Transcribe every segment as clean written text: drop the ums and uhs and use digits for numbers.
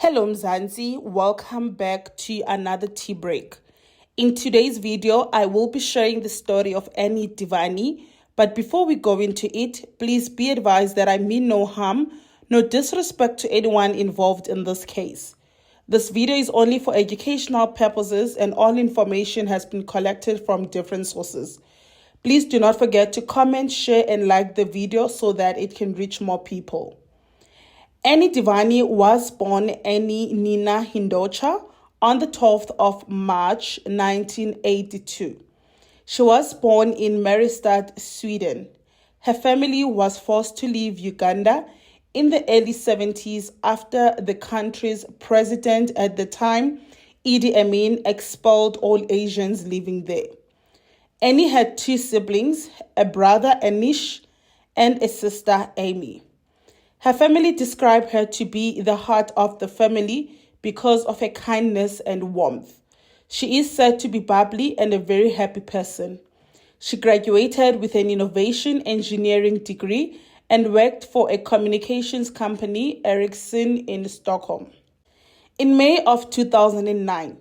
Hello Mzansi, welcome back to another tea break. In today's video, I will be sharing the story of Shrien Dewani, but before we go into it, please be advised that I mean no harm, no disrespect to anyone involved in this case. This video is only for educational purposes and all information has been collected from different sources. Please do not forget to comment, share and like the video so that it can reach more people. Shrien Dewani was born Annie Nina Hindocha on the 12th of March 1982. She was born in Mariestad, Sweden. Her family was forced to leave Uganda in the early 70s after the country's president at the time, Idi Amin, expelled all Asians living there. Annie had two siblings, a brother Anish and a sister Amy. Her family described her to be the heart of the family because of her kindness and warmth. She is said to be bubbly and a very happy person. She graduated with an innovation engineering degree and worked for a communications company, Ericsson, in Stockholm. In May of 2009,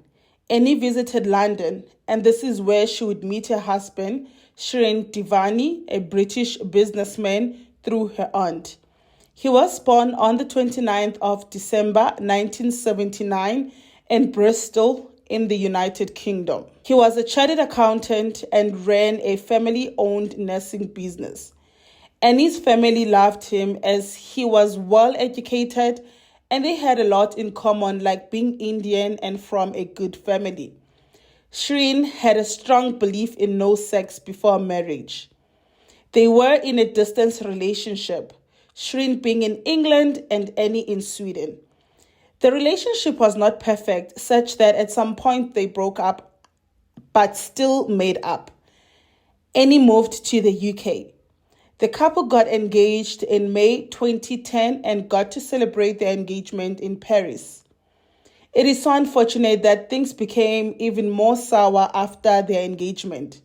Annie visited London, and this is where she would meet her husband, Shrien Dewani, a British businessman, through her aunt. He was born on the 29th of December 1979 in Bristol in the United Kingdom. He was a chartered accountant and ran a family-owned nursing business. Annie's family loved him as he was well educated and they had a lot in common, like being Indian and from a good family. Shrien had a strong belief in no sex before marriage. They were in a distance relationship, Shrien being in England and Annie in Sweden. The relationship was not perfect, such that at some point they broke up, but still made up. Annie moved to the UK. The couple got engaged in May 2010 and got to celebrate their engagement in Paris. It is so unfortunate that things became even more sour after their engagement.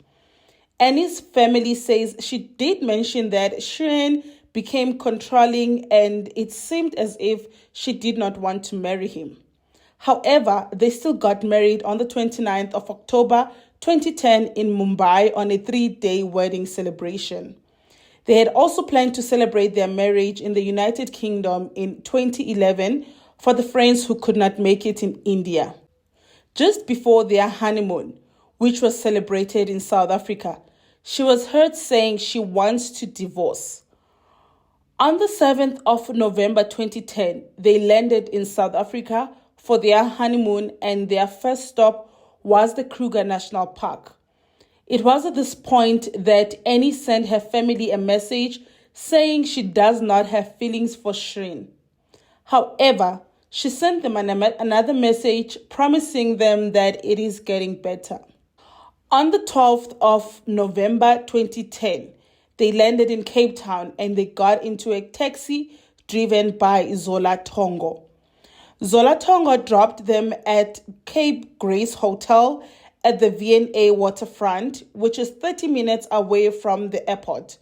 Annie's family says she did mention that Shrien became controlling and it seemed as if she did not want to marry him. However, they still got married on the 29th of October 2010 in Mumbai on a 3-day wedding celebration. They had also planned to celebrate their marriage in the United Kingdom in 2011 for the friends who could not make it in India. Just before their honeymoon, which was celebrated in South Africa, she was heard saying she wants to divorce. On the 7th of November 2010, they landed in South Africa for their honeymoon and their first stop was the Kruger National Park. It was at this point that Annie sent her family a message saying she does not have feelings for Shrien. However, she sent them another message promising them that it is getting better. On the 12th of November 2010, they landed in Cape Town and they got into a taxi driven by Zola Tongo. Zola Tongo dropped them at Cape Grace Hotel at the V&A waterfront, which is 30 minutes away from the airport.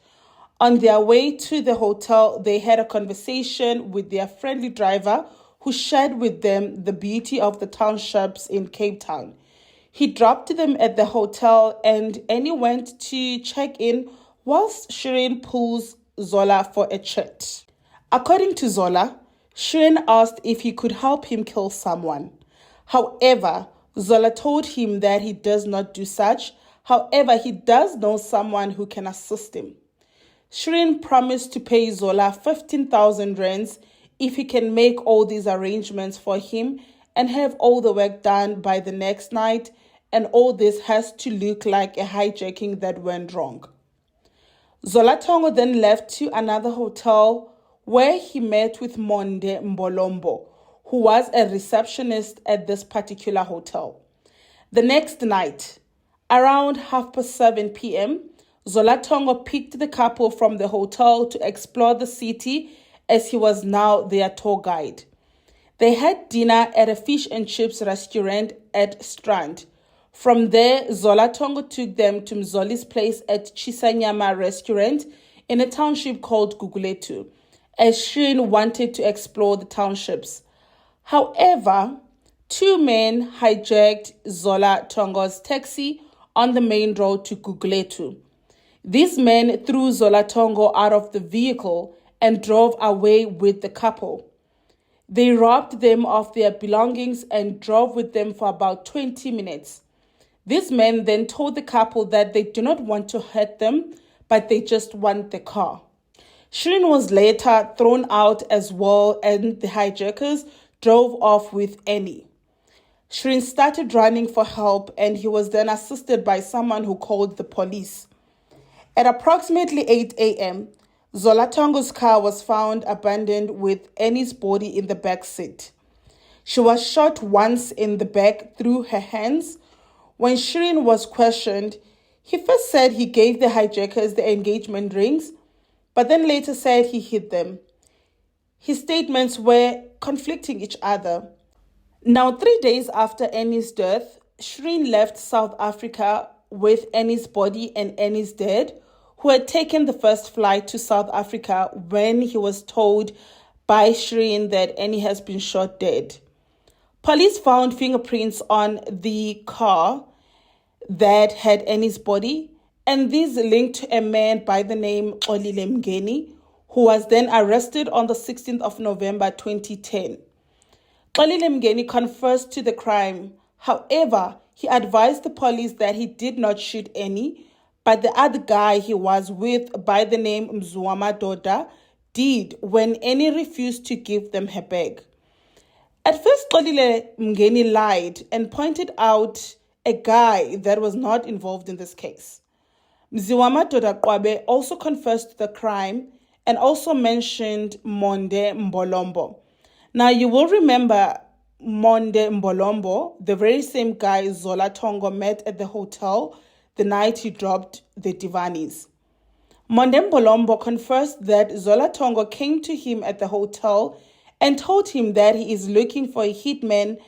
On their way to the hotel, they had a conversation with their friendly driver who shared with them the beauty of the townships in Cape Town. He dropped them at the hotel and Annie went to check in whilst Shrien pulls Zola for a chat. According to Zola, Shrien asked if he could help him kill someone. However, Zola told him that he does not do such. However, he does know someone who can assist him. Shrien promised to pay Zola 15,000 rands if he can make all these arrangements for him and have all the work done by the next night, and all this has to look like a hijacking that went wrong. Zola Tongo then left to another hotel where he met with Monde Mbolombo, who was a receptionist at this particular hotel. The next night, around 7:30 p.m., Zola Tongo picked the couple from the hotel to explore the city as he was now their tour guide. They had dinner at a fish and chips restaurant at Strand. From there, Zola Tongo took them to Mzoli's place at Chisanyama restaurant in a township called Guguletu, as Shrien wanted to explore the townships. However, two men hijacked Zola Tongo's taxi on the main road to Guguletu. These men threw Zola Tongo out of the vehicle and drove away with the couple. They robbed them of their belongings and drove with them for about 20 minutes. These men then told the couple that they do not want to hurt them, but they just want the car. Shrien was later thrown out as well, and the hijackers drove off with Annie. Shrien started running for help, and he was then assisted by someone who called the police. At approximately 8 a.m., Zola Tongo's car was found abandoned with Annie's body in the back seat. She was shot once in the back through her hands. When Shrien was questioned, he first said he gave the hijackers the engagement rings, but then later said he hid them. His statements were conflicting each other. Now, 3 days after Annie's death, Shrien left South Africa with Annie's body and Annie's dad, who had taken the first flight to South Africa when he was told by Shrien that Annie has been shot dead. Police found fingerprints on the car that had Annie's body, and these linked to a man by the name Xolile Mngeni, who was then arrested on the 16th of November 2010. Xolile Mngeni confessed to the crime. However, he advised the police that he did not shoot Annie, but the other guy he was with by the name Mzwamadoda did when Annie refused to give them her bag. At first, Xolile Mngeni lied and pointed out a guy that was not involved in this case. Mzwamadoda Kwabe also confessed to the crime and also mentioned Monde Mbolombo. Now, you will remember Monde Mbolombo, the very same guy Zola Tongo met at the hotel the night he dropped the Dewanis. Monde Mbolombo confessed that Zola Tongo came to him at the hotel and told him that he is looking for a hitman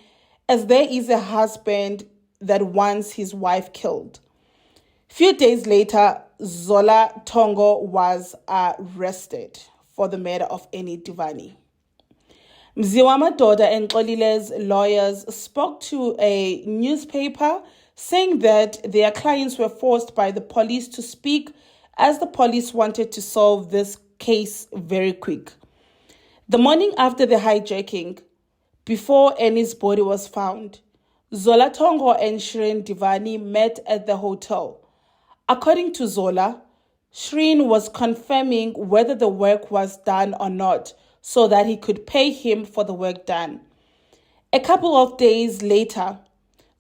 as there is a husband that wants his wife killed. Few days later, Zola Tongo was arrested for the murder of Annie Dewani. Mzwamadoda and Xolile's lawyers spoke to a newspaper saying that their clients were forced by the police to speak as the police wanted to solve this case very quick. The morning after the hijacking, before Annie's body was found, Zola Tongo and Shrien Dewani met at the hotel. According to Zola, Shrien was confirming whether the work was done or not so that he could pay him for the work done. A couple of days later,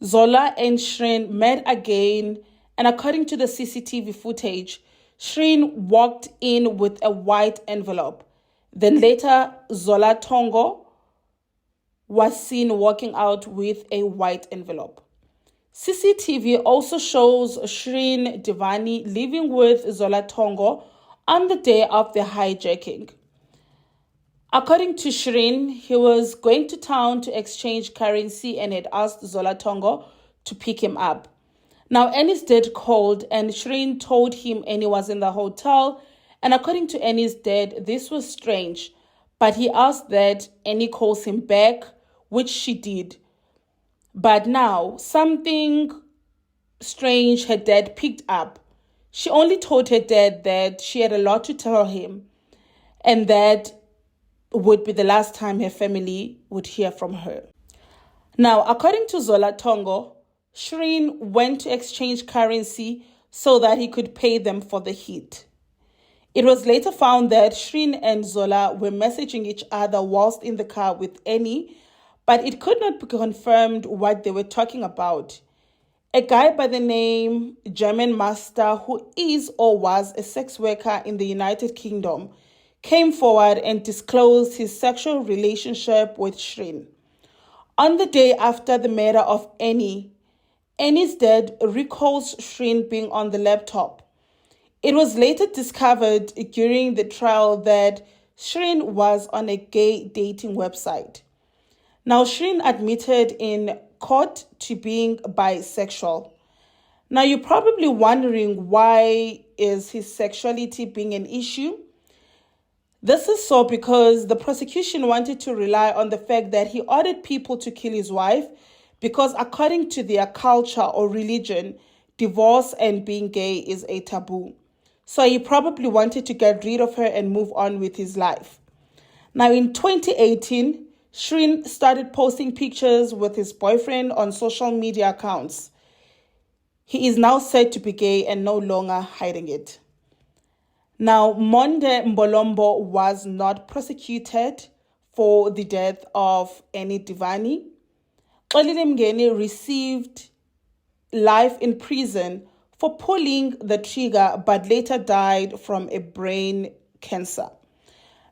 Zola and Shrien met again, and according to the CCTV footage, Shrien walked in with a white envelope. Then later, Zola Tongo was seen walking out with a white envelope. CCTV also shows Shrien Dewani living with Zola Tongo on the day of the hijacking. According to Shrien, he was going to town to exchange currency and had asked Zola Tongo to pick him up. Now, Annie's dad called and Shrien told him Annie was in the hotel, and according to Annie's dad, this was strange, but he asked that Annie calls him back, which she did. But now, something strange her dad picked up. She only told her dad that she had a lot to tell him and that would be the last time her family would hear from her. Now, according to Zola Tongo, Shrien went to exchange currency so that he could pay them for the hit. It was later found that Shrien and Zola were messaging each other whilst in the car with Annie, but it could not be confirmed what they were talking about. A guy by the name German Master, who is or was a sex worker in the United Kingdom, came forward and disclosed his sexual relationship with Shrien. On the day after the murder of Annie, Annie's dad recalls Shrien being on the laptop. It was later discovered during the trial that Shrien was on a gay dating website. Now, Shrien admitted in court to being bisexual. Now, you're probably wondering, why is his sexuality being an issue? This is so because the prosecution wanted to rely on the fact that he ordered people to kill his wife because according to their culture or religion, divorce and being gay is a taboo. So he probably wanted to get rid of her and move on with his life. Now in 2018, Shrien started posting pictures with his boyfriend on social media accounts. He is now said to be gay and no longer hiding it. Now, Monde Mbolombo was not prosecuted for the death of Annie Dewani. Xolile Mngeni received life in prison for pulling the trigger but later died from a brain cancer.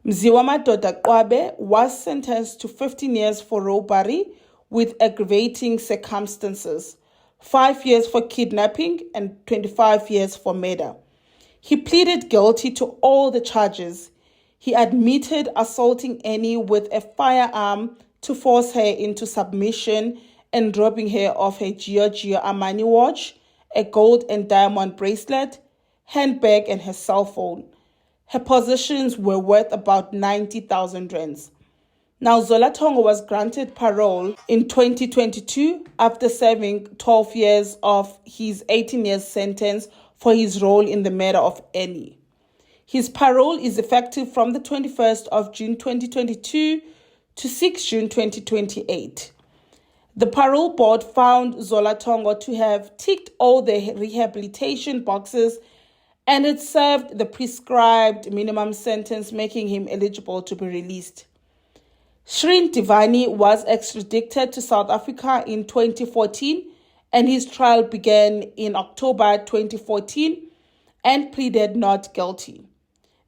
Mziwa Madoda Kwabe was sentenced to 15 years for robbery with aggravating circumstances, 5 years for kidnapping and 25 years for murder. He pleaded guilty to all the charges. He admitted assaulting Annie with a firearm to force her into submission and robbing her of her Giorgio Armani watch, a gold and diamond bracelet, handbag, and her cell phone. Her possessions were worth about 90,000 rands. Now, Zola Tongo was granted parole in 2022 after serving 12 years of his 18-year sentence for his role in the murder of Annie. His parole is effective from the 21st of June 2022 to 6 June 2028. The parole board found Zola Tongo to have ticked all the rehabilitation boxes and it served the prescribed minimum sentence, making him eligible to be released. Shrien Dewani was extradited to South Africa in 2014 and his trial began in October 2014 and pleaded not guilty.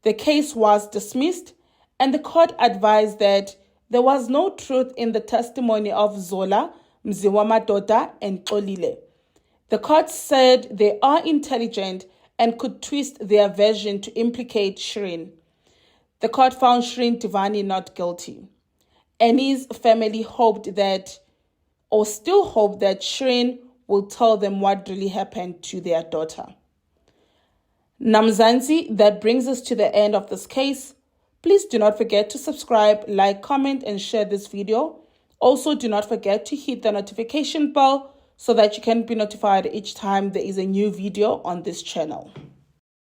The case was dismissed and the court advised that there was no truth in the testimony of Zola, Mziwa Madoda, and Xolile. The court said they are intelligent and could twist their version to implicate Shrien. The court found Shrien Dewani not guilty. Annie's family hoped that, or still hope that Shrien will tell them what really happened to their daughter. Namzansi, that brings us to the end of this case. Please do not forget to subscribe, like, comment, and share this video. Also, do not forget to hit the notification bell so that you can be notified each time there is a new video on this channel.